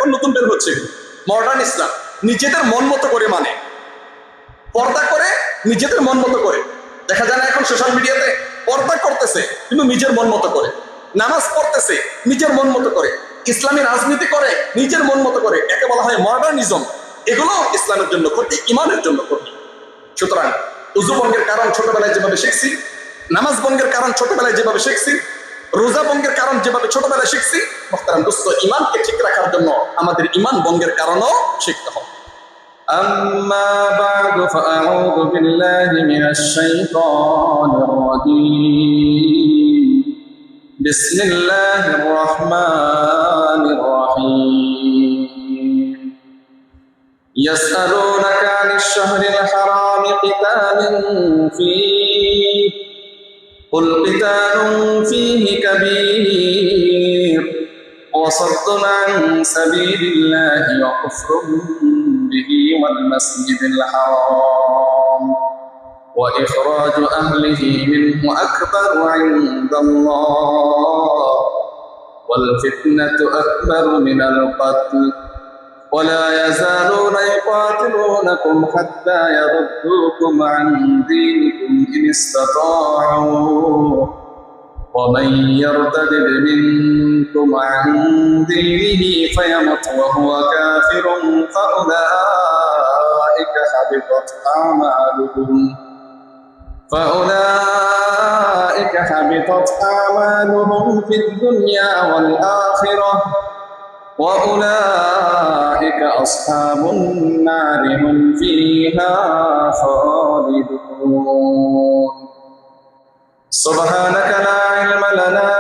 এখন নতুন বের হচ্ছে মডার্ন ইসলাম, নিজেদের মন মতো করে মানে, পর্দা করে নিজেদের মন মতো করে। দেখা যায় না এখন সোশ্যাল মিডিয়াতে পর্দা করতেছে কিন্তু নিজের মন মতো করে, নামাজ পড়তেছে নিজের মন মতো করে, ইসলামী রাজনীতি করে নিজের মন মতো করে, একে বলা হয় মডার্নিজম। এগুলো ইসলামের জন্য ক্ষতি, ইমানের জন্য ক্ষতি। সুতরাং উযু ভঙ্গের কারণ ছোটবেলায় যেভাবে শিখছি, নামাজ ভঙ্গের কারণ ছোটবেলায় যেভাবে শিখছি, রোজা ভঙ্গের কারণ যেভাবে ছোটবেলায় শিখছি, মুহতারাম দোস্ত, ইমানকে ঠিক রাখার জন্য আমাদের ইমান ভঙ্গের কারণও শিখতে হবে। أما بعد فأعوذ بالله من الشيطان الرجيم بسم الله الرحمن الرحيم يسألونك عن الشهر الحرام قتال فيه قل قتال فيه كبير وصد عن سبيل الله وكفر به والمسجد الحرام وإخراج أهله منه أكبر عند الله والفتنة أكبر من القتل ولا يزالون يقاتلونكم حتى يردوكم عن دينكم إن استطاعوا ومن يرتد منكم عن دينه فيمت وهو كافر فأولئك حبطت أعمالهم في الدنيا والآخرة وأولئك أصحاب النار هم فيها خالدون سبحانك لا علم لنا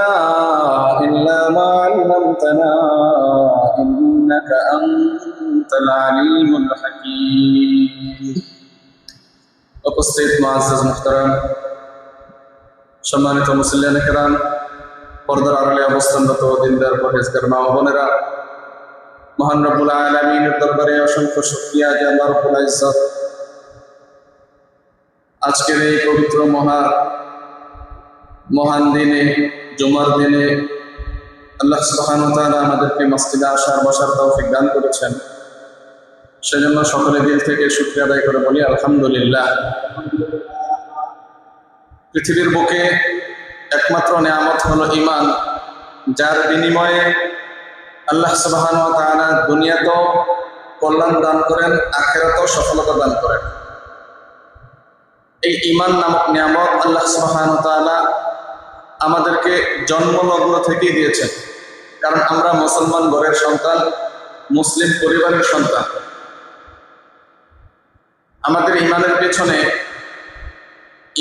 إلا ما علمتنا إنك أنت العليم الحكيم উপস্থিত মুআজ্জাজ মুহতারাম, সম্মানিত মুসল্লিয়ানে কেরাম, পর্দার আড়ালে অবস্থানরত দিনদার পরহেজগার মা ও বোনেরা, মহান রব্বুল আলামিনের দরবারে অসংখ্য শুকরিয়া যে আল্লাহ রব্বুল ইজ্জত আজকের এই পবিত্র মহান দিনে, জুমার দিনে আল্লাহ সুবহানাহু ওয়া তাআলা আমাদেরকে মসজিদে আসার বসার তৌফিক দান করেছেন। সেজন্য সকলে দিল থেকে শুকরিয়া আদায় করে বলি আলহামদুলিল্লাহ। পৃথিবীর বুকে একমাত্র নিয়ামত হলো ঈমান, যার বিনিময়ে আল্লাহ সুবহানাহু ওয়া তাআলা দুনিয়াতেও কল্যাণ দান করেন, আখিরাতেও সফলতা দান করেন। এই ঈমান নামক নিয়ামত আল্লাহ সুবহানাহু ওয়া তাআলা আমাদেরকে জন্মলগ্ন থেকেই দিয়েছেন, কারণ আমরা মুসলমান ঘরের সন্তান, মুসলিম পরিবারের সন্তান। আমাদের ঈমানের পেছনে,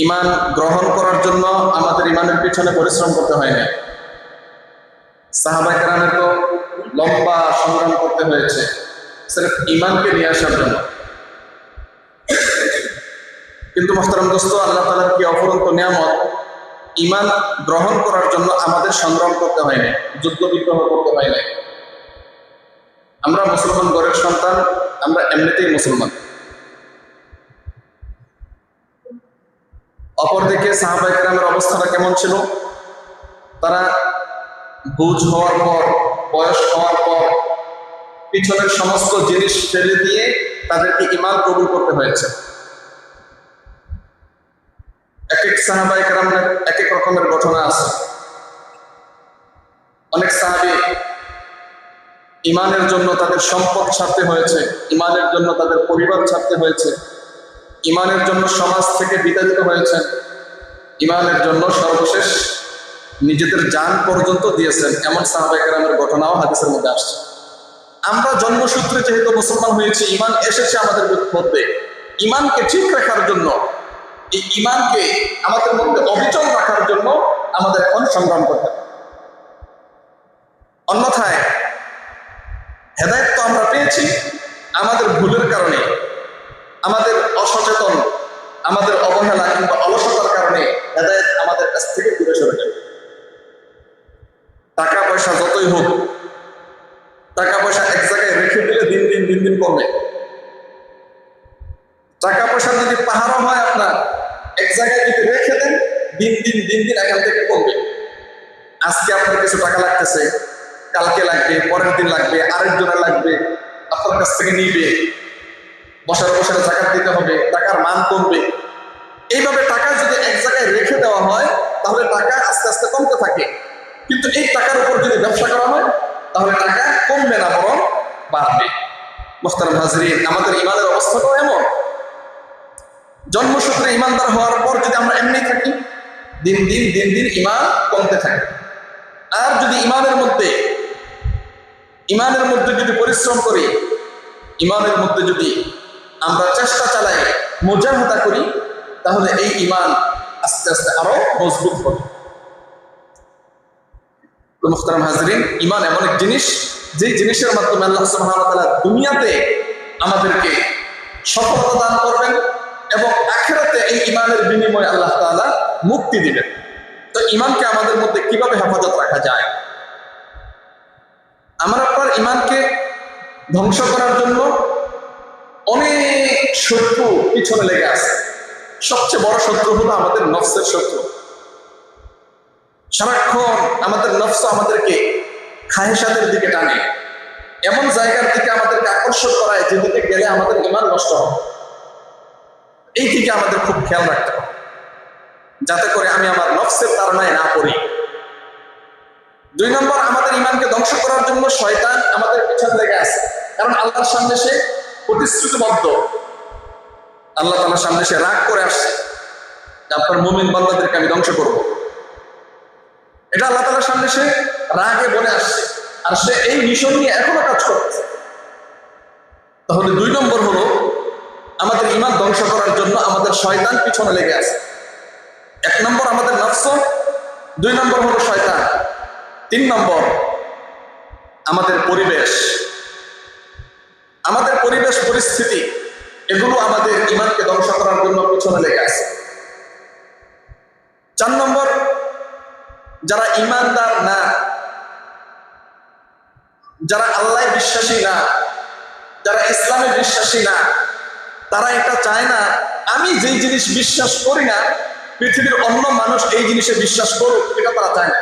ঈমান গ্রহণ করার জন্য আমাদের ঈমানের পেছনে পরিশ্রম করতে হয় না। সাহাবায়ে কেরামের তো লম্বা সংগ্রাম করতে হয়েছে সির্ফ ঈমানকে নিয়ে আসার জন্য। কিন্তু মুহতারাম দোস্ত, আল্লাহ তাআলার কি অফুরন্ত নিয়ামত, ঈমান গ্রহণ করার জন্য আমাদের সংগ্রাম করতে হয় না, যুদ্ধ বিগ্রহ করতে হয় না। আমরা মুসলমান ঘরের সন্তান, আমরা এমনিতেই মুসলমান। অপরদিকে সাহাবায়ে কেরামের অবস্থাটা কেমন ছিল? তারা বুঝ হওয়ার পর, বয়স হওয়ার পর পিছনের সমস্ত জিনিস ফেলে দিয়ে তাদেরকে ঈমান কবুল করতে হয়েছে। এক এক সাহাবায়ে কেরামের এক এক রকমের ঘটনা আছে। অনেক সাহাবী ঈমানের জন্য তাদের সম্পদ ছাড়তে হয়েছে, ঈমানের জন্য তাদের পরিবার ছাড়তে হয়েছে, ঈমানের জন্য সমাজ থেকে বিতাড়িত হয়েছেন, ঈমানের জন্য সর্বশেষ নিজেদের জান পর্যন্ত দিয়েছেন। এমন সাহাবায়ে কেরামের ঘটনাও হাদিসের মধ্যে আসছে। আমরা জন্মসূত্রে যেহেতু মুসলমান হয়েছি, ঈমান এসেছে আমাদের মধ্যে, ঈমানকে ঠিক রাখার জন্য, এই ঈমানকে আমাদের মধ্যে অবিচল রাখার জন্য আমাদের এখন সংগ্রাম করতে হবে। অন্যথায় হেদায়েত তো আমরা পেয়েছি, আমাদের ভুলের কারণে, আমাদের অসচেতন, আমাদের অবহেলা কিংবা অলসতার কারণে হেদায়েত আমাদের কাছ থেকে দূরে সরে যাবে। টাকা পয়সা যতই হোক, টাকা পয়সা এক জায়গায় রেখে দিলে দিন দিন কমে। টাকা পয়সা যদি পাহাড়ও হয়, আপনার এক জায়গায় যদি রেখে দেন, দিন দিন এখান থেকে কমবে। আজকে আপনার কিছু টাকা লাগতেছে, কালকে লাগবে, পরের দিন লাগবে, আরেকজনের লাগবে, আপনার কাছ থেকে নিবে, বসার বসারে জাকাত দিতে হবে, টাকার মান কমবে। এইভাবে টাকা যদি এক জায়গায় রেখে দেওয়া হয় তাহলে টাকা আস্তে আস্তে কমতে থাকে। কিন্তু এই টাকার উপর যদি ব্যবসা করা হয় তাহলে টাকা কমবে না, বরং বাড়বে। মুহতারাম হাজরিন, আমাদের ইমানের অবস্থাটাও এমন। জন্মসূত্রে ইমানদার হওয়ার পর যদি আমরা এমনি থাকি, দিন দিন ইমান কমতে থাকে। আর যদি ইমানের মধ্যে যদি পরিশ্রম করি, ইমানের মধ্যে যদি আমরা চেষ্টা চালাই, মুজাহাদা করি, তাহলে এই ইমান আস্তে আস্তে আরো মজবুত হবে। তো মুহতারাম হাজরিন, ইমান এমন এক জিনিস, যে জিনিসের মাধ্যমে আল্লাহ সুবহানাহু ওয়া তাআলা দুনিয়াতে আমাদেরকে সফলতা দান করবেন এবং আখিরাতে এই ইমানের বিনিময়ে আল্লাহ তাআলা মুক্তি দিবেন। তো ইমানকে আমাদের মধ্যে কিভাবে হেফাজত রাখা যায়? আমার আপনার ইমানকে ধ্বংস করার জন্য অনেক শত্রু পিছনে লেগে আছে। সবচেয়ে বড় শত্রু হলো আমাদের নফসের শত্রু। সারাক্ষণ আমাদের নফস আমাদেরকে খাহেশাতের দিকে টানে, এমন জায়গার দিকে আমাদেরকে আকর্ষণ করায় যেদিকে গেলে আমাদের ইমান নষ্ট হবে। এই দিকে আমাদের খুব খেয়াল রাখতে হবে, যাতে করে আমি আমার নফসের তাড়নায় না পড়ি। 2 নম্বর, আমাদের ইমানকে ধ্বংস করার জন্য শয়তান আমাদের পিছনে লেগে আছে। কারণ আল্লাহর সামনে সে প্রতিশ্রুতিবদ্ধ, আল্লাহ তাআলার সামনে সে রাগ করে আসছে যে আপনার মুমিন বান্দাদেরকে আমি ধ্বংস করব। এটা আল্লাহ তাআলার সামনে সে রাগে বলে আসছে, আর সে এই মিশন নিয়ে এখনো কাজ করছে। তাহলে 2 নম্বর হলো আমাদের ইমান ধ্বংস করার জন্য আমাদের শয়তান পিছনে লেগে আছে। 1 নম্বর আমাদের নফস, 2 নম্বর হলো শয়তান, 3 নম্বর আমাদের পরিবেশ পরিস্থিতি, এগুলো আমাদের ইমানকে ধ্বংস করার জন্য পিছনে লেগে আছে। 4 নম্বর, যারা ইমানদার না, যারা আল্লাহ বিশ্বাসী না, যারা ইসলামে বিশ্বাসী না, তারা এটা চায় না আমি যেই জিনিস বিশ্বাস করি না পৃথিবীর অন্য মানুষ এই জিনিসে বিশ্বাস করুক, এটা তারা চায় না।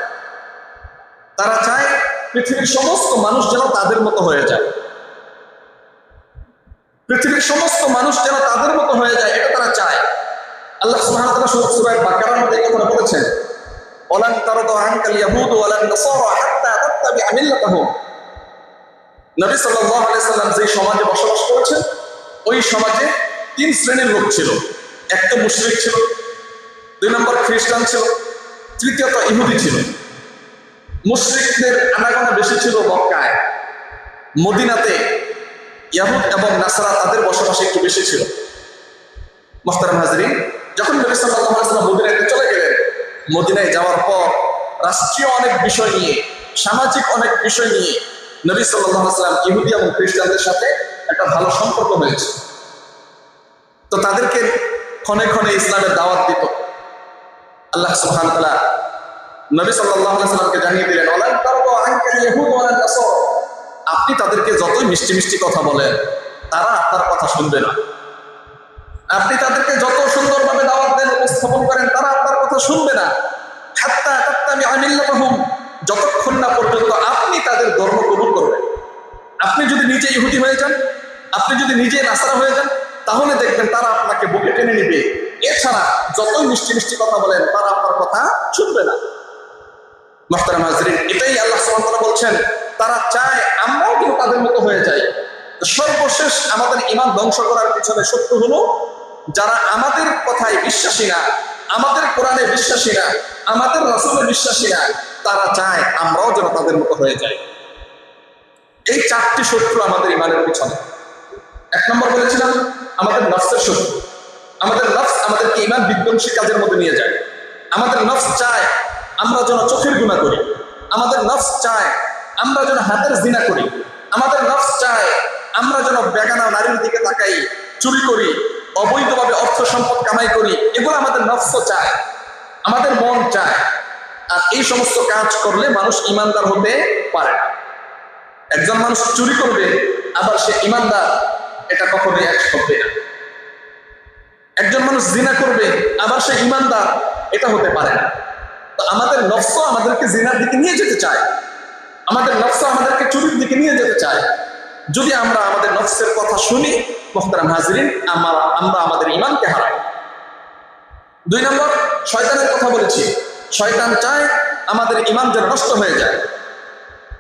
তারা চায় পৃথিবীর সমস্ত মানুষ যেন তাদের মতো হয়ে যায়, পৃথিবীর সমস্ত মানুষ যেন তাদের মতো হয়ে যায়, এটা তারা চায়। আল্লাহ সুবহানাহু ওয়া তাআলা সূরা বাকারার মধ্যে এই কথা বলেছেন, ওয়ালান তারদা আনকাল ইয়াহুদু ওয়ালান নাসারা হাত্তা তাত্তাবিআ মিল্লাতাহুম। নবী সাল্লাল্লাহু আলাইহি সাল্লাম যে সমাজে বসবাস করেছেন, ওই সমাজে 3 শ্রেণীর লোক ছিল। এক তো মুশরিক ছিল, 2 নম্বর খ্রিস্টান ছিল, তৃতীয়ত ইহুদি ছিল। মুশরিকদের আনাগোনা বেশি ছিল মক্কায়, মদিনাতে ইয়াহুদ এবং নাসারা তাদের বসবাস একটু বেশি ছিল। মুহতারাম হাজরিন, যখন নবী সাল্লাল্লাহু আলাইহি ওয়াসাল্লাম মদিনায় চলে গেলেন, মদিনায় যাওয়ার পর রাষ্ট্রীয় অনেক বিষয় নিয়ে, সামাজিক অনেক বিষয় নিয়ে নবী সাল্লাল্লাহু আলাইহি ওয়াসাল্লাম ইহুদি এবং খ্রিস্টানদের সাথে একটা ভালো সম্পর্ক হয়েছে। তো তাদেরকে ক্ষণে ক্ষণে ইসলামের দাওয়াত দিত। আল্লাহ সুবহানাহু ওয়া তাআলা নবী সাল্লাল্লাহু আলাইহি ওয়াসাল্লামকে জানিয়ে দিলেন, ওয়ালান তারদা আনকাল ইয়াহুদ ওয়ালান নাসারা, আপনি তাদেরকে যতই মিষ্টি মিষ্টি কথা বলেন, তারা আপনার কথা শুনবে না। আপনি তাদেরকে যত সুন্দরভাবে দাওয়াত দেন, উপস্থাপন করেন, তারা আপনার কথা শুনবে না। হাত্তা তাত্তাবিআ মিল্লাতাহুম, যতক্ষণ না পর্যন্ত আপনি তাদের ধর্ম কবুল করবেন। আপনি যদি নিজে ইহুদি হয়ে যান, আপনি যদি নিজে নাসারা হয়ে যান, তাহলে দেখবেন তারা আপনাকে বুকে টেনে নিবে। এছাড়া যতই মিষ্টি মিষ্টি কথা বলেন, তারা আপনার কথা শুনবে না। মুহতারাম হাজরিন, এটাই আল্লাহ সুবহানাহু ওয়া তাআলা বলছেন, তারা চায় আমরাও কিন্তু তাদের মতো হয়ে যাই। সর্বশেষ আমাদের ইমান ধ্বংস করার পিছনে শত্রু হলো যারা আমাদের কথায় বিশ্বাসী না, আমাদের কোরআনে বিশ্বাসী না, আমাদের রাসূলে বিশ্বাসী না, তারা চায় আমরাও যেন তাদের মতো হয়ে যাই। এই 4টি শত্রু আমাদের ইমানের পিছনে। 1 নম্বর বলেছিলাম আমাদের নফসের শত্রু। আমাদের নফস আমাদেরকে ইমান বিধ্বংসী কাজের মধ্যে নিয়ে যায়। আমাদের নফস চায় আমরা যেন চোখের গুনাহ করি, আমাদের নফস চায় আমরা যেন হাতের জিনা করি, আমাদের নফস চায় আমরা যেন বেগানা নারীর দিকে তাকাই, চুরি করি, অবৈধভাবে অর্থ সম্পদ কামাই করি। এগুলো আমাদের নফস চায়, আমাদের মন চায়। আর এই সমস্ত কাজ করলে মানুষ ইমানদার হতে পারে না। একজন মানুষ চুরি করবে আবার সে ইমানদার, এটা কখনোই এক হবে না। একজন মানুষ জিনা করবে আবার সে ইমানদার, এটা হতে পারে না। তো আমাদের নফস আমাদেরকে জিনার দিকে নিয়ে যেতে চায়। আমাদের নফস আমাদেরকে চুরির দিকে নিয়ে যেতে চায়। যদি আমরা আমাদের নফসের কথা শুনি, মুহতারাম হাজরিন, আমরা আমাদের ঈমানকে হারাই। 2 নম্বর, শয়তানের কথা বলেছি। শয়তান চায় আমাদের ঈমান যেন নষ্ট হয়ে যায়,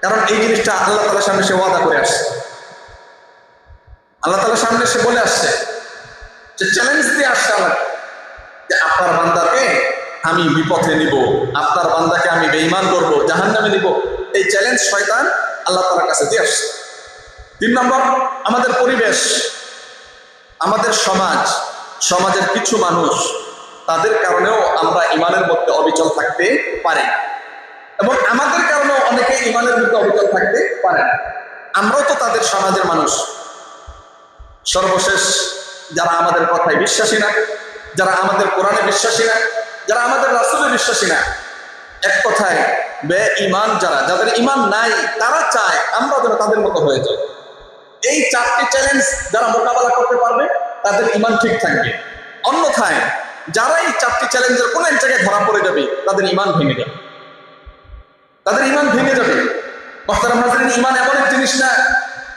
কারণ এই জিনিসটা আল্লাহ তাআলার সামনে সে ওয়াদা করে আসছে। আল্লাহ তাআলার সামনে সে বলে আসছে, যে চ্যালেঞ্জ দিয়ে আসছে আল্লাহ, যে আপনার বান্দাকে আমি বিপথে নিব, আপনার বান্দাকে আমি বেঈমান করব, জাহান্নামে নিব। এই চ্যালেঞ্জ শয়তান আল্লাহ তাআলার কাছে দিয়ে আসছে। 3 নম্বর, আমাদের পরিবেশ, আমাদের সমাজের কিছু মানুষ, তাদের কারণেও আমরা ঈমানের মধ্যে অবিচল থাকতে পারি, এবং আমাদের কারণেও অনেকে ঈমানের মধ্যে অবিচল থাকতে পারে না। আমরাও তো তাদের সমাজের মানুষ। সর্বশেষ, যারা আমাদের কথায় বিশ্বাসী না, যারা আমাদের কোরআনে বিশ্বাসী না, যারা আমাদের রাসূলে বিশ্বাসী না, এক কথায় বেঈমান যাদের ঈমান নাই, তারা চায় আমরা যেন তাদের মতো হয়ে যাই। এই 4টি চ্যালেঞ্জ যারা মোকাবেলা করতে পারবে, তাদের ঈমান ঠিক থাকবে। অন্যথায় যারা এই 4টি চ্যালেঞ্জের কোন এক জায়গায় ধরা পড়ে যাবে, তাদের ঈমান ভেঙে যাবে, তাদের ঈমান ভেঙে যাবে। মুহতারাম হাজরিন, ঈমান এমন এক জিনিস না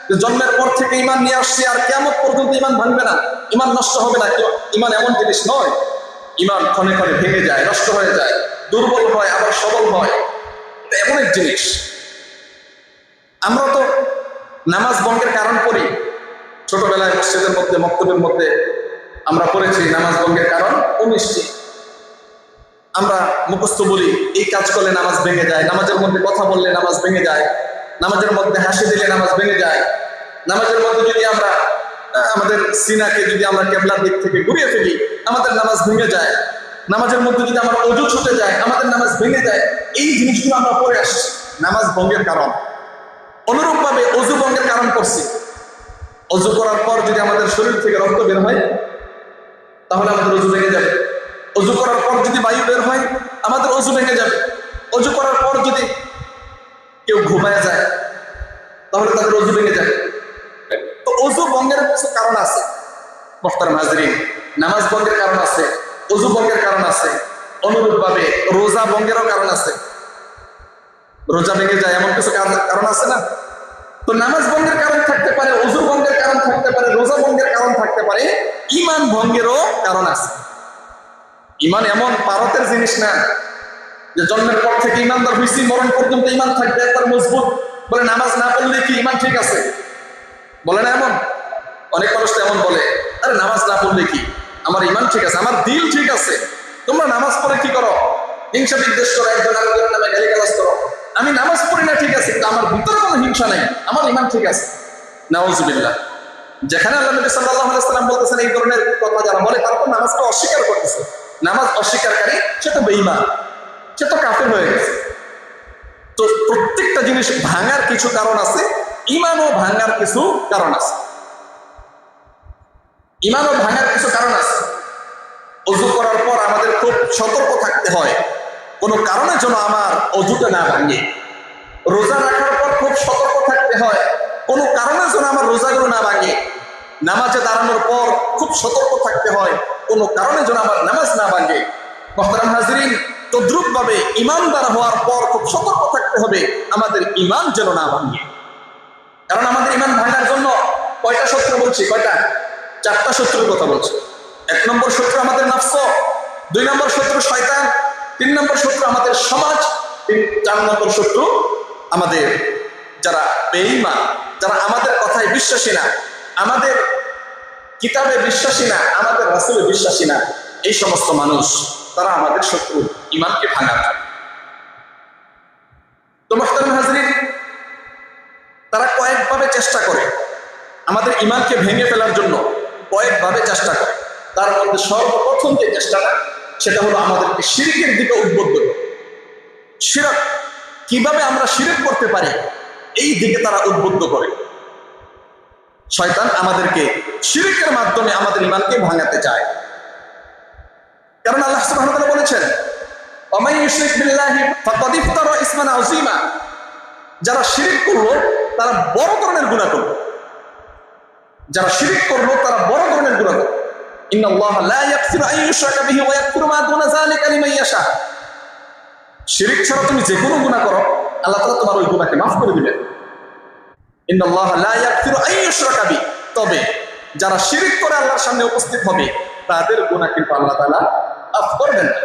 যে জন্মের পর থেকে ঈমান নিয়ে আসছে আর কিয়ামত পর্যন্ত ঈমান ভাঙবে না, ঈমান নষ্ট হবে না। ঈমান এমন জিনিস নয়। ঈমান ক্ষণে ক্ষণে ভেঙে যায়, নষ্ট হয়ে যায়, দুর্বল হয়, আবার সবল হয়। এটা এমন এক জিনিস। আমরা তো নামাজ ভঙ্গের কারণ পড়ি। ছোটবেলায় মসজিদের মধ্যে, মক্তবের মধ্যে আমরা পড়েছি নামাজ ভঙ্গের কারণ 19টি। আমরা মুখস্থ বলি, এই কাজ করলে নামাজ ভেঙে যায়, নামাজের মধ্যে কথা বললে নামাজ ভেঙে যায়, নামাজের মধ্যে হাসি দিলে নামাজ ভেঙে যায়, নামাজের মধ্যে যদি আমরা আমাদের সিনাকে যদি আমরা কেবলার দিক থেকে ঘুরিয়ে ফেলি, আমাদের নামাজ ভেঙে যায়, নামাজের মধ্যে যদি আমার ওযু ছুটে যায়, আমাদের নামাজ ভেঙে যায়। এই জিনিসগুলো আমরা পড়ে আসছি নামাজ ভঙ্গের কারণ। অনুরূপভাবে ওযু ভঙ্গের কারণ করছি। ওযু করার পর যদি আমাদের শরীর থেকে রক্ত বের হয়, তাহলে আমাদের ওযু ভেঙে যাবে। ওযু করার পর যদি বায়ু বের হয়, আমাদের ওযু ভেঙে যাবে। ওযু করার পর যদি কেউ ঘুমায় যায়, তাহলে তাদের ওযু ভেঙে যাবে। তো ওযু ভঙ্গের কিছু কারণ আছে মুহতারাম হাজরিন, নামাজ ভঙ্গের কারণ আছে, ওযু ভঙ্গের কারণ আছে, অনুরূপভাবে রোজা ভঙ্গেরও কারণ আছে। রোজা ভেঙে যায় এমন কিছু কারণ আছে না? তো নামাজ ভঙ্গের কারণ থাকতে পারে, ওযু ভঙ্গের কারণ থাকতে পারে, রোজা ভঙ্গের কারণ থাকতে পারে, ঈমান ভঙ্গেরও কারণ আছে। ঈমান এমন পারতের জিনিস না যে জন্মের পর থেকে ঈমানদার হইছি, মরণ পর্যন্ত ঈমান থাকবে একবার মজবুত, বলে নামাজ না পড়লে কি ঈমান ঠিক আছে? বলে না এমন? অনেক মানুষ এমন বলে, আরে নামাজ না পড়লে কি, আমার ঈমান ঠিক আছে, আমার দিল ঠিক আছে। তোমরা নামাজ পড়ে কি করো? হিংসা বিদ্বেষ করো, একজন আরেকজনের নামে গালিগালাজ করো। আমি নামাজ পড়ি না ঠিক আছে, কিন্তু আমার ভিতরে কোনো হিংসা নাই, আমার ঈমান ঠিক আছে। নাউজুবিল্লাহ। যেখানে আল্লাহ নবী সাল্লাল্লাহু আলাইহি ওয়াসাল্লাম বলতেছেন এই ধরনের কথা যারা বলে, তারপর নামাজকে অস্বীকার করতেছে, নামাজ অস্বীকারী সে তো বেঈমান, সে তো কাফের হয়ে গেছে। তো প্রত্যেকটা জিনিস ভাঙার কিছু কারণ আছে, ঈমানও ভাঙার কিছু কারণ আছে। ঈমানও ভাঙার কিছু কারণ আছে। ওযু করার পর আমাদের খুব সতর্ক থাকতে হয়, কোনো কারণে যেন আমার ওযুটা না ভাঙে। রোজা রাখার পর খুব সতর্ক থাকতে হয়, কোনো কারণে যেন আমার রোজাগুলো না ভাঙে। নামাজে দাঁড়ানোর পর খুব সতর্ক থাকতে হয়, কোনো কারণে যেন আমার নামাজ না ভাঙে। মুহতারাম হাজরিন, তদ্রুপভাবে ঈমানদার হওয়ার পর খুব সতর্ক থাকতে হবে আমাদের ঈমান যেন না ভাঙে। কারণ আমাদের ঈমান ভাঙার জন্য কয়টা শত্রু বলছি? কয়টা? 4টা শত্রুর কথা বলছি। 1 নম্বর শত্রু আমাদের নফস, 2 নম্বর শত্রু শয়তান, 3 নম্বর শত্রু আমাদের সমাজ, 4 নম্বর শত্রু আমাদের যারা বেঈমান, যারা আমাদের কথায় বিশ্বাসী না, আমাদের কিতাবে বিশ্বাসী না, আমাদের রাসূলে বিশ্বাসী না। এই সমস্ত মানুষ, তারা আমাদের শত্রু, ঈমানকে ভাঙার। তো মুহতারাম হাজরিন, তারা কয়েকভাবে চেষ্টা করে আমাদের ঈমানকে ভেঙে ফেলার জন্য, কয়েকভাবে চেষ্টা করে। তার মধ্যে সর্বপ্রথম যে চেষ্টাটা, সেটা হলো আমাদেরকে শিরকের দিকে উদ্বুদ্ধ করে। শিরক, কিভাবে আমরা শিরক করতে পারি, এই দিকে তারা উদ্বুদ্ধ করে। শয়তান আমাদেরকে শিরকের মাধ্যমে আমাদের ঈমানকে ভাঙাতে চায়। কারণ আল্লাহ সুবহানাহু ওয়া তাআলা বলেছেন, ওয়া মান ইউশরিক বিল্লাহি ফাকাদ ইফতারা ইসমান আযীমা। যারা শিরক করলো তারা বড় ধরনের গুনাহ করলো। যারা শিরক করলো তারা বড় ধরনের গুনাহ করলো। ইন্নাল্লাহা লা ইয়াগফিরু আন ইউশরাকা বিহি ওয়া ইয়াগফিরু মা দুনা যালিকা লিমান ইয়াশা। শিরক ছাড়া তুমি যে কোনো গুনাহ করো, আল্লাহ তাআলা তোমার ওই গুনাহকে মাফ করে দিবেন। ইন্নাল্লাহা লা ইয়াগফিরু আন ইউশরাকা বিহি, তবে যারা শিরক করে আল্লাহর সামনে উপস্থিত হবে তাদের গুনাহ কিন্তু আল্লাহ তাআলা মাফ করবেন না,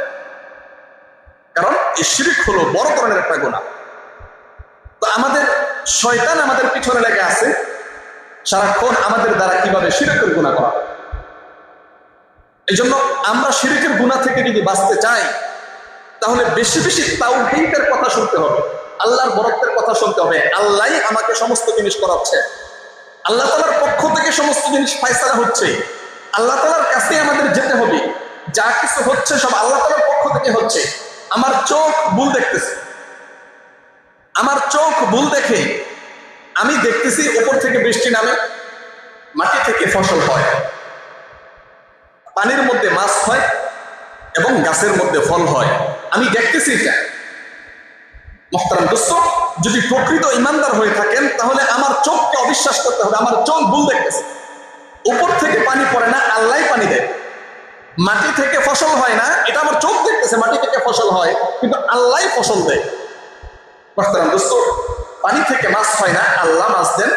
কারণ এই শিরক হলো বড় ধরনের একটা গুনাহ। তো আমাদের শয়তান আমাদের পিছনে লেগে আছে সারাক্ষণ আমাদের দ্বারা কিভাবে শিরকের গুনাহ করা। এই জন্য আমরা শিরকের গুনাহ থেকে যদি বাঁচতে চাই তাহলে বেশি বেশি তাওহীদের কথা শুনতে হবে, আল্লাহর বরকতের কথা শুনতে হবে। আল্লাহই আমাকে সমস্ত জিনিস করাচ্ছে, আল্লাহ তাআলার পক্ষ থেকে সমস্ত জিনিস ফায়সালা হচ্ছে, আল্লাহ তাআলার কাছে আমাদের যেতে হবে। যা কিছু হচ্ছে সব আল্লাহ তাআলার পক্ষ থেকে হচ্ছে। আমার চোখ ভুল দেখতেছে, আমার চোখ ভুল দেখে আমি দেখতেছি উপর থেকে বৃষ্টি নামে, মাটি থেকে ফসল হয়, পানির মধ্যে মাছ হয় এবং গাছের মধ্যে ফল হয়, আমি দেখতেছি এটা। মুহতারাম দোস্ত, যদি প্রকৃত ইমানদার হয়ে থাকেন তাহলে আমার চোখকে অবিশ্বাস করতে হবে। আমার চোখ ভুল দেখতেছে, উপর থেকে পানি পড়ে না, আল্লাহই পানি দেয়। মাটি থেকে ফসল হয় না, এটা আমার চোখ দেখতেছে মাটি থেকে ফসল হয়, কিন্তু আল্লাহই ফসল দেয়। মুহতারাম দোস্ত, পানি থেকে মাছ হয় না, আল্লাহ মাছ দেন।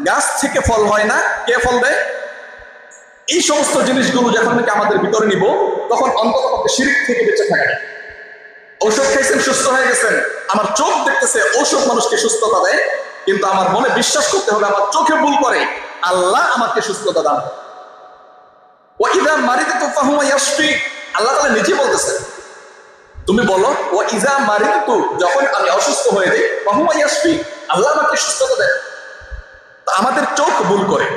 গাছ থেকে ফল হয় না, কে ফল দেয়? এই সমস্ত জিনিসগুলো যখন নাকি আমাদের ভিতরে নিব তখন অন্তত শিরক থেকে বেঁচে থাকা যায়। ঔষধ খাইছেন, সুস্থ হয়ে গেছেন, আমার চোখ দেখতেছে ঔষধ মানুষকে সুস্থতা দেয়, কিন্তু আমার মনে বিশ্বাস করতে হবে আমার চোখে ভুল করে, আল্লাহ আমাকে সুস্থতা দান। ওয়াইদা মারিদতু ফাহুয়া ইয়াশফি, আল্লাহ তাআলা নিজে বলতেছেন, তুমি বলো ওয়াইদা মারিদতু, যখন আমি অসুস্থ হয়ে যাই, ফাহুয়া ইয়াশফি, আল্লাহ আমাকে সুস্থতা দেয়। তো আমাদের চোখ ভুল করে,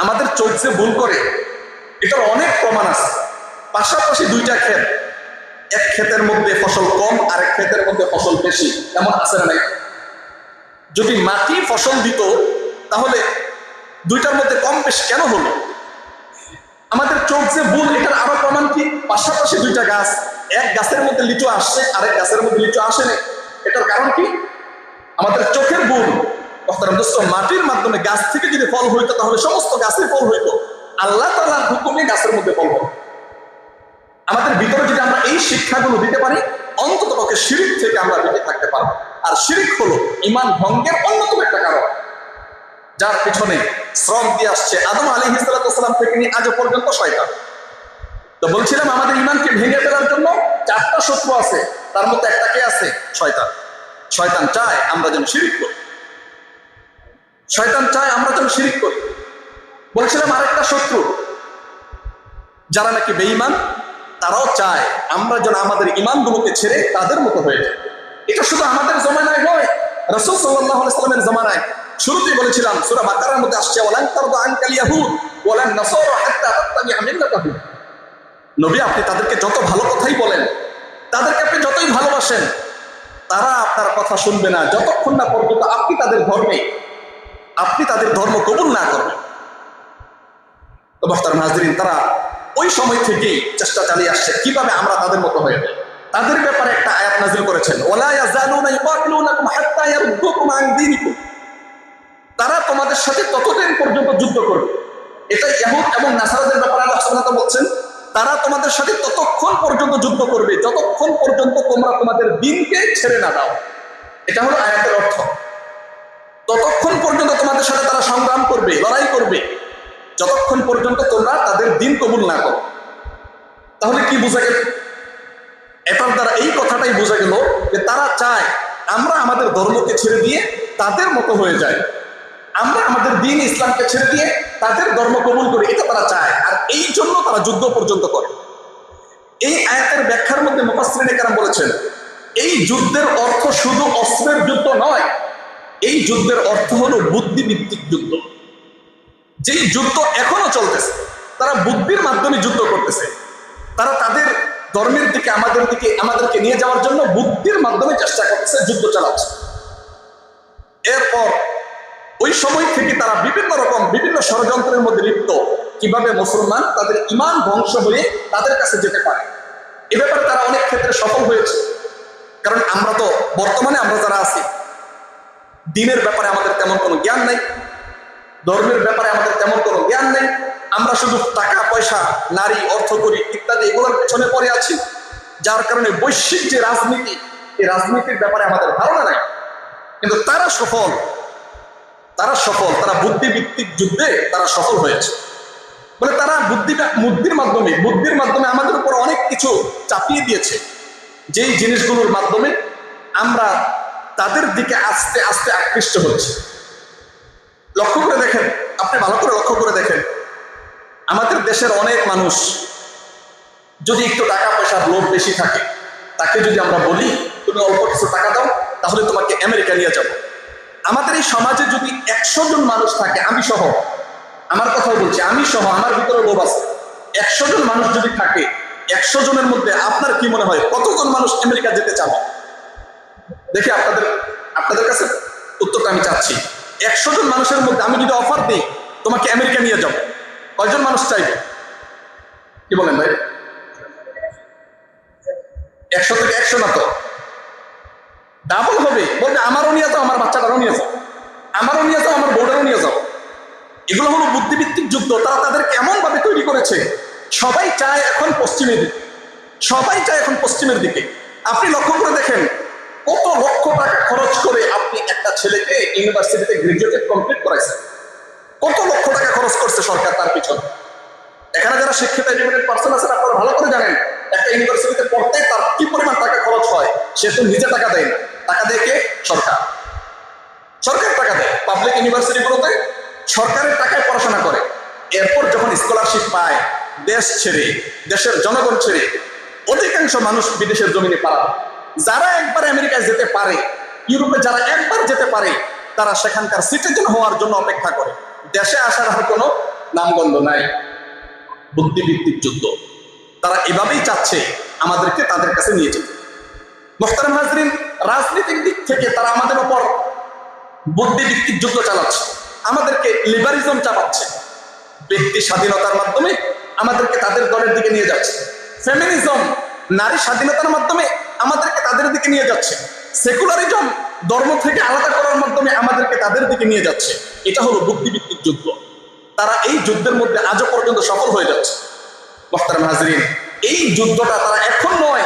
আমাদের চোখ যে ভুল করে এটার অনেক প্রমাণ আছে। পাশাপাশি দুইটা ক্ষেত, এক ক্ষেতের মধ্যে ফসল কম আর এক ক্ষেতের মধ্যে ফসল বেশি, এমন আছে না নাই? যদি মাটি ফসল দিত তাহলে দুইটার মধ্যে কম বেশি কেন হলো? আমাদের চোখ যে ভুল এটার আরো প্রমাণ কি? পাশাপাশি দুইটা গাছ, এক গাছের মধ্যে লিচু আসছে আরেক গাছের মধ্যে লিচু আসে না, এটার কারণ কি? আমাদের চোখের ভুল। মাটির মাধ্যমে গাছ থেকে যদি ফল হইতো তাহলে সমস্ত গাছের ফল হইতো, আল্লাহ তাআলার হুকুমে গাছের মধ্যে ফল হতো। আমাদের ভিতরে যদি আমরা এই শিক্ষাগুলো দিতে পারি অন্তত পক্ষে শিরক থেকে আমরা বেঁচে থাকতে পারবো। আর শিরক হলো ঈমান ভঙ্গের অন্যতম একটা কারণ, যার পিছনে শ্রম দিয়ে আসছে আদম আলাইহিস সালাম থেকে নিয়ে আজ পর্যন্ত শয়তান। তো বলছিলাম আমাদের ঈমানকে ভেঙে ফেলার জন্য চারটা শত্রু আছে, তার মধ্যে একটা কে আছে? শয়তান। শয়তান চায় আমরা যেন শিরক করি, শয়তান চায় আমরা যেন শিরক করি। বলছিলাম আরেকটা শত্রু যারা নাকি বেঈমান, তারাও চায় আমরা যেন আমাদের ঈমানগুলোকে ছেড়ে তাদের মতো হয়ে যায়। এটা শুধু আমাদের জমানায় নয়, রাসূল সাল্লাল্লাহু আলাইহি ওয়াসাল্লামের জমানায়। শুরুতেই বলেছিলাম সূরা বাকারার মধ্যে আসছে, ওয়ালান তারদা আনকাল ইয়াহুদ ওয়ালান নাসারা হাত্তা তাত্তাবিআ মিল্লাতাহুম। নবী, আপনি তাদেরকে যত ভালো কথাই বলেন, তাদেরকে আপনি যতই ভালোবাসেন, তারা আপনার কথা শুনবে না যতক্ষণ না পর্যন্ত আপনি তাদের ধর্ম কবুল না করবেন। তো মুহতারাম হাজিরিন, তারা ওই সময় থেকেই চেষ্টা চালিয়ে আসছে কিভাবে আমরা তাদের মতো হয়ে যাই। তাদের ব্যাপারে একটা আয়াত নাযিল করেছেন, ওয়ালা ইয়াযালুনা ইউকাতিলুনাকুম হাত্তা ইয়ারুদ্দুকুম আন দীনিকুম, তারা তোমাদের সাথে ততদিন পর্যন্ত যুদ্ধ করবে। এটা ইহুদ এবং নাসারাদের ব্যাপারে আল্লাহ সুবহানাহু ওয়া তাআলা বলছেন, তারা তোমাদের সাথে ততক্ষণ পর্যন্ত যুদ্ধ করবে যতক্ষণ পর্যন্ত তোমরা তোমাদের দ্বীনকে ছেড়ে না দাও। এটা হলো আয়াতের অর্থ। ততক্ষণ পর্যন্ত তোমাদের সাথে তারা সংগ্রাম করবে, লড়াই করবে, যতক্ষণ পর্যন্ত তোমরা তাদের দ্বীন কবুল না করো। তাহলে কি বোঝা গেল? এটার দ্বারা এই কথাটাই বোঝা গেল যে তারা চায় আমরা আমাদের ধর্মকে ছেড়ে দিয়ে তাদের মতো হয়ে যাই, আমরা আমাদের দ্বীন ইসলামকে ছেড়ে দিয়ে তাদের ধর্ম কবুল করি, এটা তারা চায়। আর এই জন্য তারা যুদ্ধ পর্যন্ত করে। এই আয়াতের ব্যাখ্যার মধ্যে মুফাসসিরিনে কেরাম বলেছেন, এই যুদ্ধের অর্থ শুধু অস্ত্রের যুদ্ধ নয়, এই যুদ্ধের অর্থ হলো বুদ্ধিভিত্তিক যুদ্ধ। যেই যুদ্ধ এখনো চলতেছে, তারা বুদ্ধির মাধ্যমে যুদ্ধ করতেছে। তারা তাদের ধর্মের দিকে আমাদেরকে নিয়ে যাওয়ার জন্য বুদ্ধির মাধ্যমে চেষ্টা করতেছে, যুদ্ধ চালাচ্ছে। এরপর ওই সময় থেকে তারা বিভিন্ন ষড়যন্ত্রের মধ্যে লিপ্ত, কিভাবে মুসলমান তাদের ঈমান ধ্বংস হয়ে তাদের কাছে যেতে পারে। এ ব্যাপারে তারা অনেক ক্ষেত্রে সফল হয়েছে। কারণ আমরা তো বর্তমানে আমরা যারা আছি, দ্বীনের ব্যাপারে আমাদের তেমন কোনো জ্ঞান নেই, ধর্মের ব্যাপারে আমাদের তেমন কোনো জ্ঞান নেই। আমরা শুধু টাকা পয়সা, নারী, অর্থকরী ইত্যাদি এগুলোর পেছনে পড়ে আছি, যার কারণে বৈশ্বিক যে রাজনীতি এই রাজনীতির ব্যাপারে আমাদের ধারণা নাই, কিন্তু তারা সফল, তারা বুদ্ধিভিত্তিক যুদ্ধে তারা সফল হয়েছে। বলে তারা বুদ্ধির মাধ্যমে আমাদের উপর অনেক কিছু চাপিয়ে দিয়েছে, যেই জিনিসগুলোর মাধ্যমে আমরা তাদের দিকে আস্তে আস্তে আকৃষ্ট হচ্ছে। লক্ষ্য করে দেখেন, আপনি ভালো করে লক্ষ্য করে দেখেন, আমাদের দেশের অনেক মানুষ যদি একটু টাকা পয়সার লোভ বেশি থাকে, তাকে যদি আমরা বলি তুমি অল্প কিছু টাকা দাও তাহলে তোমাকে আমেরিকা নিয়ে যাবো। আমাদের এই সমাজে যদি 100 জন মানুষ থাকে, আমি সহ, আমার কথাও বলছি, আমি সহ, আমার ভিতরে লোভ আছে, 100 জন মানুষ যদি থাকে, 100 জনের মধ্যে আপনার কি মনে হয় কতজন মানুষ আমেরিকা যেতে চাবে? দেখি আপনাদের কাছে উত্তরটা আমি চাচ্ছি। 100 জন মানুষের মধ্যে আমি যদি অফার দিই তোমাকে আমেরিকা নিয়ে যাবো, কয়জন মানুষ চাইবে? কি বলেন ভাই? 100 থেকে 100 না তো ডাবল হবে। বলবে আমারও নিয়ে যাও, আমার বাচ্চাটারও নিয়ে যাও, আমারও নিয়ে যাও, আমার বউটারও নিয়ে যাও। এগুলো হলো বুদ্ধিভিত্তিক যুদ্ধ। তারা তাদের কেমন ভাবে তৈরি করেছে, সবাই চায় এখন পশ্চিমের দিকে। আপনি লক্ষ্য করে দেখেন কত লক্ষ টাকা খরচ করে আপনি একটা ছেলেকে ইউনিভার্সিটিতে গ্রাজুয়েট কমপ্লিট করাইছেন, কত লক্ষ টাকা খরচ করছে সরকার তার পিছনে। এখানে যারা শিক্ষিত এডুকেটেড পার্সন আছেন আপনারা ভালো করে জানেন একটা ইউনিভার্সিটিতে পড়তে তার কি পরিমাণ টাকা খরচ হয়। সে তো নিজে টাকা দেয় না, টাকা দেয় কে? সরকার টাকা দেয়। পাবলিক ইউনিভার্সিটিগুলোতে সরকারের টাকায় পড়াশোনা করে। এরপর যখন স্কলারশিপ পায়, দেশ ছেড়ে, দেশের জনগণ ছেড়ে অধিকাংশ মানুষ বিদেশের জমিনে পাড়া। যারা একবার আমেরিকায় যেতে পারে, ইউরোপে যারা একবার যেতে পারে, তারা সেখানকার সিটিজেন হওয়ার জন্য অপেক্ষা করে, দেশে আসার আর কোনো নামগন্ধ নাই। বুদ্ধিভিত্তিক যুদ্ধ। তারা এভাবেই চাচ্ছে আমাদেরকে তাদের কাছে নিয়ে যেতে। মোহতারাম হাজরিন, রাজনৈতিক দিক থেকে তারা আমাদের উপর বুদ্ধিভিত্তিক যুদ্ধ চালাচ্ছে, আমাদেরকে লিবারিজম চাপাচ্ছে, ব্যক্তি স্বাধীনতার মাধ্যমে আমাদেরকে তাদের দলের দিকে নিয়ে যাচ্ছে। ফেমিনিজম, নারী স্বাধীনতার মাধ্যমে আমাদেরকে তাদের দিকে নিয়ে যাচ্ছে। সেকুলারিজম, ধর্ম থেকে আলাদা করার মাধ্যমে আমাদেরকে তাদের দিকে নিয়ে যাচ্ছে। এটা হলো বুদ্ধিভিত্তিক যুদ্ধ। তারা এই যুদ্ধের মধ্যে আজও পর্যন্ত সফল হয়ে যাচ্ছে। মোহতারাম হাজরিন, এই যুদ্ধটা তারা এখন নয়,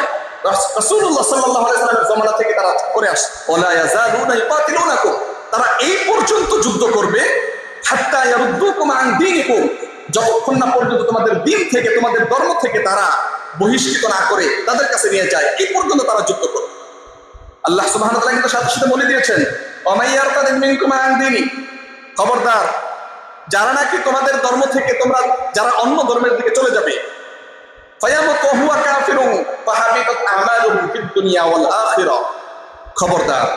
রাসূলুল্লাহ সাল্লাল্লাহু আলাইহি ওয়াসাল্লামের জামানা থেকে তারা করে আসছে। ওয়ালা ইয়াযালুনা ইউকাতিলুনাকুম, তারা এই পর্যন্ত যুদ্ধ করবে হাত্তা ইয়ারুদ্দুকুম আন দীনিকুম, যতক্ষণ না পর্যন্ত তোমাদের দিন থেকে, তোমাদের ধর্ম থেকে তারা বহিষ্কৃত না করে তাদের কাছে নিয়ে যায়, এই পর্যন্ত তারা যুদ্ধ করবে। আল্লাহ সুবহানাহু ওয়া তাআলা কিন্তু সাথে সাথে বলে দিয়েছেন ওয়ামাইয়ারতাদ মিনকুম আন দীনি, খবরদার যারা নাকি তোমাদের ধর্ম থেকে তোমরা যারা অন্য ধর্মের দিকে চলে যাবে, ফায়ামুতু হুয়া কাফিরুন ফাহাবিতাত আমালুহুম ফিদ দুনিয়া ওয়াল আখিরাহ, খবরদার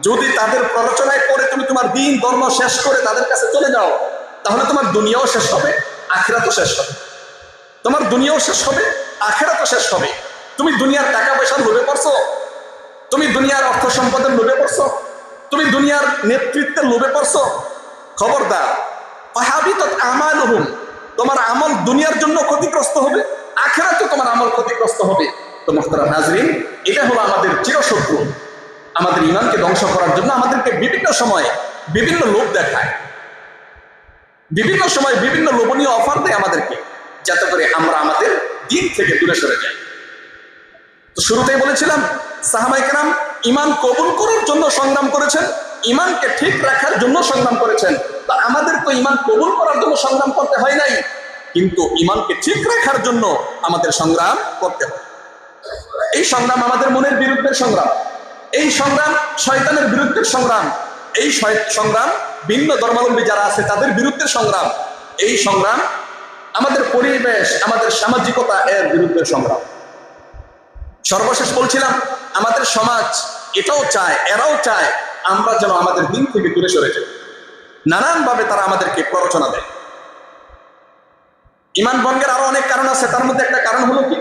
যদি তাদের প্ররোচনায় পড়ে তুমি তোমার দিন ধর্ম শেষ করে তাদের কাছে চলে যাও, তাহলে তোমার দুনিয়াও শেষ হবে, আখিরাতও শেষ হবে। তোমার দুনিয়াও শেষ হবে, আখিরাতও শেষ হবে। তুমি দুনিয়ার টাকা পয়সার লোভে পড়ছো, তুমি দুনিয়ার অর্থ সম্পদের লোভে পড়ছো, তুমি দুনিয়ার নেতৃত্বের লোভে পড়ছো, খবরদার ফাহাবিতাত আমালুহুম, তোমার আমল দুনিয়ার জন্য ক্ষতিগ্রস্ত হবে, আখিরাতে তোমার আমল ক্ষতিগ্রস্ত হবে। তো মুহতারাম হাজরিন, এটা হলো আমাদের চিরশত্রু, আমাদের ঈমানকে ধ্বংস করার জন্য আমাদেরকে বিভিন্ন সময়ে বিভিন্ন লোভ দেখায়, বিভিন্ন সময় বিভিন্ন লোভনীয় অফার দেয় আমাদেরকে, যাতে করে আমরা আমাদের দিন থেকে দূরে সরে যাই। তো শুরুতেই বলেছিলাম সাহাবায়ে কেরাম ঈমান কবুল করার জন্য সংগ্রাম করেছেন, ঈমানকে ঠিক রাখার জন্য সংগ্রাম করেছেন। তা আমাদের তো ঈমান কবুল করার জন্য সংগ্রাম করতে হয় নাই, কিন্তু ঈমানকে ঠিক রাখার জন্য আমাদের সংগ্রাম করতে হয়। এই সংগ্রাম আমাদের মনের বিরুদ্ধে সংগ্রাম, এই সংগ্রাম শয়তানের বিরুদ্ধে সংগ্রাম, এই সংগ্রাম ভিন্ন ধর্মাবলম্বী যারা আছে তাদের বিরুদ্ধে সংগ্রাম, এই সংগ্রাম আমাদের পরিবেশ, আমাদের সামাজিকতা এর বিরুদ্ধে সংগ্রাম। সর্বশেষ বলছিলাম আমাদের সমাজ এটাও চায়, এরাও চায় আমরা যেন আমাদের দিন থেকে দূরে সরে যাই। নানানভাবে তারা আমাদেরকে প্ররোচনা দেয়। ঈমান ভঙ্গের আরো অনেক কারণ আছে, তার মধ্যে একটা কারণ হলো কি,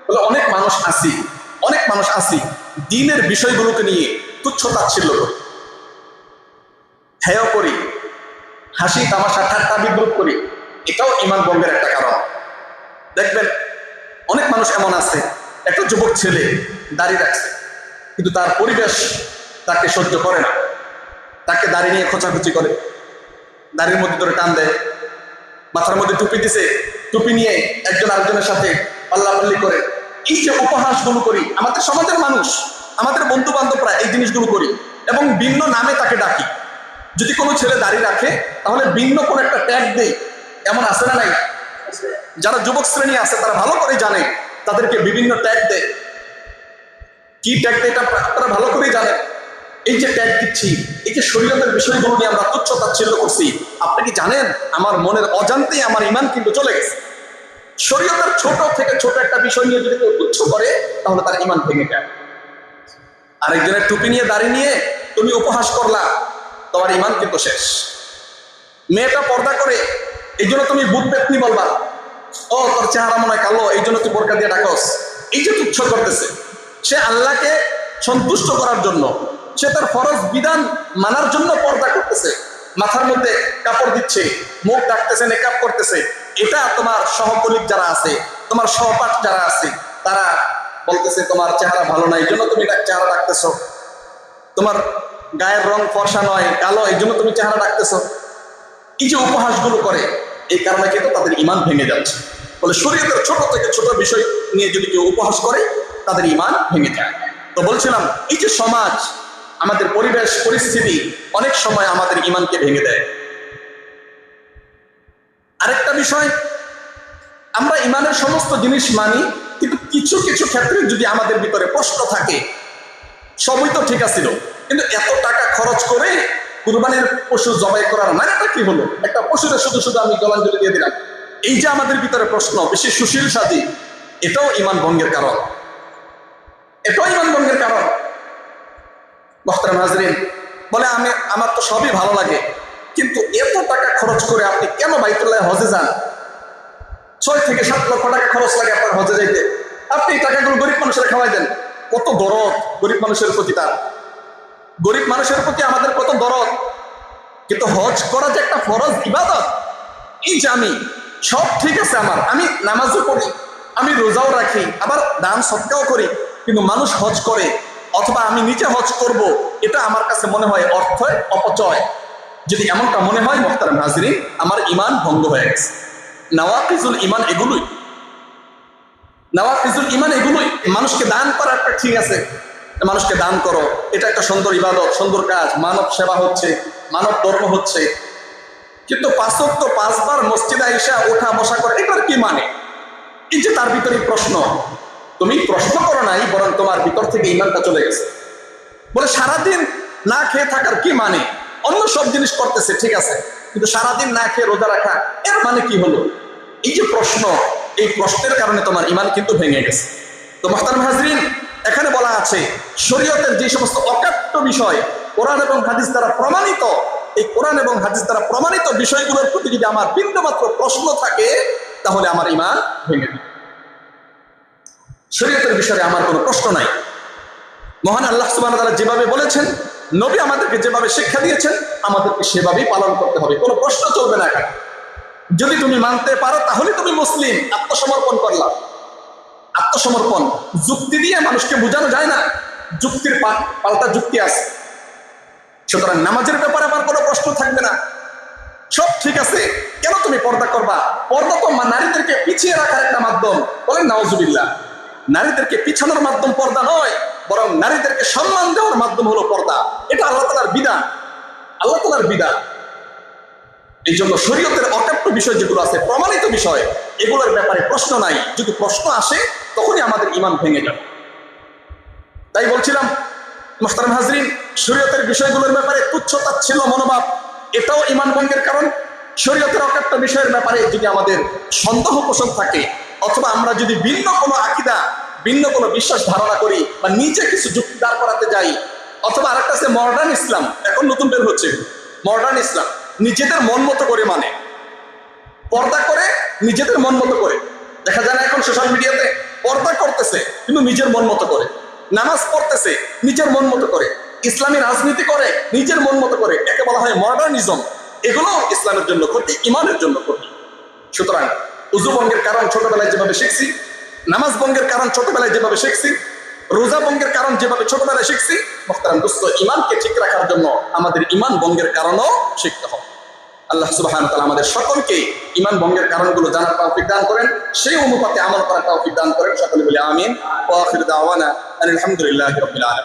বলে অনেক মানুষ আসি দ্বীনের বিষয়গুলোকে নিয়ে তুচ্ছ তাচ্ছিল্য করি, হেয় করি, হাসি তামাশা ঠাট্টা বিদ্রুপ করি। এটাও ঈমান ভঙ্গের একটা কারণ। দেখবেন অনেক মানুষ এমন আছে, একটা যুবক ছেলে দাড়ি রাখছে, কিন্তু তার পরিবেশ তাকে সহ্য করে না, তাকে দাড়ি নিয়ে খোঁচাখুচি করে, দাড়ির মধ্যে ধরে টান দেয়, মাথার মধ্যে টুপি দিছে, টুপি নিয়ে একজন আরেকজনের সাথে পাল্লাপাল্লি করে। এই যে উপহাসগুলো করি, আমাদের সমাজের মানুষ, আমাদের বন্ধু বান্ধবরা এই জিনিসগুলো করি এবং ভিন্ন নামে তাকে ডাকি। যদি কোনো ছেলে দাড়ি রাখে তাহলে ভিন্ন কোনো একটা ট্যাগ দেই, এমন আছে না নাই? যারা যুবক শ্রেণী আছে তারা ভালো করে জানে, তাদেরকে বিভিন্ন ট্যাগ দেয়। কি ট্যাগ দেয় এটা আপনারা ভালো করেই জানেন। এই যে ট্যাগ দিচ্ছি, এই যে শরীয়তের বিষয়গুলো নিয়ে আমরা তুচ্ছ তাচ্ছিল্য করছি, আপনি কি জানেন আমার মনের অজান্তেই আমার ইমান কিন্তু চলে গেছে। শরীয়তের ছোট থেকে ছোট একটা বিষয় নিয়ে যদি কেউ তুচ্ছ করে তাহলে তার ইমান ভেঙে যায়। আরেকজনের টুপি নিয়ে দাঁড়িয়ে নিয়ে তুমি উপহাস করলা, তোমার ইমান কিন্তু শেষ। মেয়েটা পর্দা করে এই জন্য তুমি বুধ পেতনি বলবা, ও তোর চেহারা মনে হয় কালো এই জন্য তুই বোরকা দিয়ে ডাকস। এই যে তুচ্ছ করতেছে, সে আল্লাহকে সন্তুষ্ট করার জন্য, সে তার ফরজ বিধান মানার জন্য পর্দা করতেছে, মাথার মধ্যে কাপড় দিচ্ছে, মুখ ডাকতেছে, মেকআপ করতেছে। এটা তোমার সহকলিগ যারা আছে, তোমার সহপাঠ যারা আছে, তারা বলতেছে তোমার চেহারা ভালো না এই জন্য তুমি চেহারা ডাকতেছ, তোমার গায়ের রং ফর্সা নয় কালো এই জন্য তুমি চেহারা ডাকতেছ। এই যে উপহাসগুলো করে, এই কারণে কিন্তু তাদের ইমান ভেঙে যাচ্ছে। বলে শরীয়তের ছোট থেকে ছোট বিষয় নিয়ে যদি কেউ উপহাস করে তাদের ইমান ভেঙে যায়। তো বলছিলাম এই যে সমাজ, আমাদের পরিবেশ পরিস্থিতি অনেক সময় আমাদের ইমানকে ভেঙে দেয়। আরেকটা বিষয়, আমরা ইমানের সমস্ত জিনিস মানি, কিন্তু কিছু কিছু ক্ষেত্রে যদি আমাদের ভিতরে প্রশ্ন থাকে, সবই তো ঠিক আছিল, কিন্তু এত টাকা খরচ করে কুরবানির পশু জবাই করার মানেটা কি হলো? একটা পশুরে শুধু শুধু আমি জলাঞ্জলি দিয়ে দিলাম, এই যে আমাদের ভিতরে প্রশ্ন, বেশি সুশীল সাজি, এটাও ইমান ভঙ্গের কারণ। এটাও ইমান ভঙ্গের কারণ। মোহতারাম হাজরিন, বলে আমার তো সবই ভালো লাগে, কিন্তু এত টাকা খরচ করে আপনি কেন বাইতুল্লাহ হজে যান? 6 থেকে 7 লক্ষ টাকা খরচ লাগে আপনার হজে যাইতে, আপনি এই টাকাগুলো গরিব মানুষের খাওয়াই দেন। কত দরদ গরিব মানুষের প্রতি তার, গরিব মানুষের প্রতি আমাদের কত দরদ। কিন্তু হজ করা যে একটা ফরজ ইবাদত, এই যে আমি সব ঠিক আছে, আমি নামাজও পড়ি, আমি রোজাও রাখি, আবার দান সদকাও করি, কিন্তু মানুষ হজ করে অথবা আমি নিজে হজ করব, এটা আমার কাছে মনে হয় অর্থ অপচয়। যদি এমনটা মনে হয় মোহতারাম হাজরিন, আমার ইমান ভঙ্গ হয়ে গেছে। নাওয়াকিজুল ইমান এগুলোই, নাওয়াকিজুল ইমান এগুলোই। মানুষকে দান করাটা ঠিক আছে, মানুষকে দান করো, এটা একটা সুন্দর ইবাদত, সুন্দর কাজ, মানব সেবা হচ্ছে, মানব ধর্ম হচ্ছে। কিন্তু 5 ওয়াক্ত 5 বার মসজিদে আইসা ওঠা বসা করে, এটার কি মানে? এই যে তার ভিতরে প্রশ্ন, তুমি প্রশ্ন করো নাই, বরং তোমার ভিতর থেকে ইমানটা চলে গেছে। বলে সারাদিন না খেয়ে থাকার কি মানে? অন্য সব জিনিস করতেছে ঠিক আছে, কিন্তু সারাদিন না খেয়ে রোজা রাখা এর মানে কি হলো? এই যে প্রশ্ন, এই প্রশ্নের কারণে তোমার ইমান কিন্তু ভেঙে গেছে। তো মুহতারাম হাজরিন, এখানে বলা আছে শরীয়তের যে সমস্ত অকাট্য বিষয় কোরআন এবং হাদিস দ্বারা প্রমাণিত, এই কোরআন এবং হাদিস দ্বারা প্রমাণিত বিষয়গুলোর প্রতি যদি আমার বিন্দুমাত্র প্রশ্ন থাকে তাহলে আমার ইমান ভেঙে যাবে। শরীয়তের বিষয়ে আমার কোনো প্রশ্ন নাই। মহান আল্লাহ সুবহানাহু ওয়া তাআলা যেভাবে বলেছেন, নবী আমাদেরকে যেভাবে শিক্ষা দিয়েছেন, আমাদেরকে সেভাবেই পালন করতে হবে, কোনো প্রশ্ন চলবে না এখানে। যদি তুমি মানতে পারো তাহলে তুমি মুসলিম, আত্মসমর্পণ করলাম। আত্মসমর্পণ যুক্তি দিয়ে মানুষকে বোঝানো যায় না, যুক্তির পাল্টা যুক্তি আছে। সুতরাং নামাজের ব্যাপারে আমার কোনো প্রশ্ন থাকবে না, সব ঠিক আছে, কেন তুমি পর্দা করবা? পর্দা তো নারীদেরকে পিছিয়ে রাখার একটা মাধ্যম। বলেন নাউজুবিল্লাহ। নারীদেরকে পিছানোর মাধ্যম পর্দা নয়, বরং নারীদেরকে সম্মান দেওয়ার মাধ্যম হলো পর্দা। এটা আল্লাহ তাআলার বিধান, আল্লাহ তাআলার বিধান। এই জন্য শরীয়তের অকাট্য বিষয় যেগুলো আছে, প্রমাণিত বিষয়, এগুলোর ব্যাপারে প্রশ্ন নাই। যদি প্রশ্ন আসে তখনই আমাদের ইমান ভেঙে যাবে। তাই বলছিলাম মুহতারাম হাজরিন, শরীয়তের বিষয়গুলোর ব্যাপারে তুচ্ছ তাচ্ছিল্য মনোভাব, এটাও ইমান ভঙ্গের কারণ। শরীয়তের অকাট্য বিষয়ের ব্যাপারে যদি আমাদের সন্দেহ পোষণ থাকে, অথবা আমরা যদি ভিন্ন কোনো আকীদা, ভিন্ন কোনো বিশ্বাস ধারণা করি, বা নিজে কিছু যুক্তি দাঁড় করাতে যাই, অথবা আরেকটা আছে মডার্ন ইসলাম, এখন নতুন বের হচ্ছে মডার্ন ইসলাম, নিজেদের মন মতো করে মানে, পর্দা করে নিজেদের মন মতো করে। দেখা যায় না এখন সোশ্যাল মিডিয়াতে, পর্দা করতেছে কিন্তু নিজের মন মতো করে, নামাজ পড়তেছে নিজের মন মতো করে, ইসলামী রাজনীতি করে নিজের মন মতো করে, একে বলা হয় মডার্নিজম। এগুলো ইসলামের জন্য ক্ষতি, ইমানের জন্য ক্ষতি। সুতরাং উযু ভঙ্গের কারণ ছোটবেলায় যেভাবে শিখছি, নামাজ ভঙ্গের কারণ ছোটবেলায় যেভাবে শিখছি, রোজা ভঙ্গের কারণ যেভাবে ছোটবেলায় শিখছি, মুহতারাম দোস্ত, ইমানকে ঠিক রাখার জন্য আমাদের ইমান ভঙ্গের কারণও শিখতে হবে। আল্লাহ সুবহানাহু ওয়া তাআলা আমাদের সকলকে ইমান ভঙ্গের কারণগুলো জানার তৌফিক দান করেন, সেই অনুপাতে আমল করার তৌফিক দান করেন। সকলে বলি আমিন। ওয়া আখিরু দাওয়ানা আলহামদুলিল্লাহি রাব্বিল আলামিন।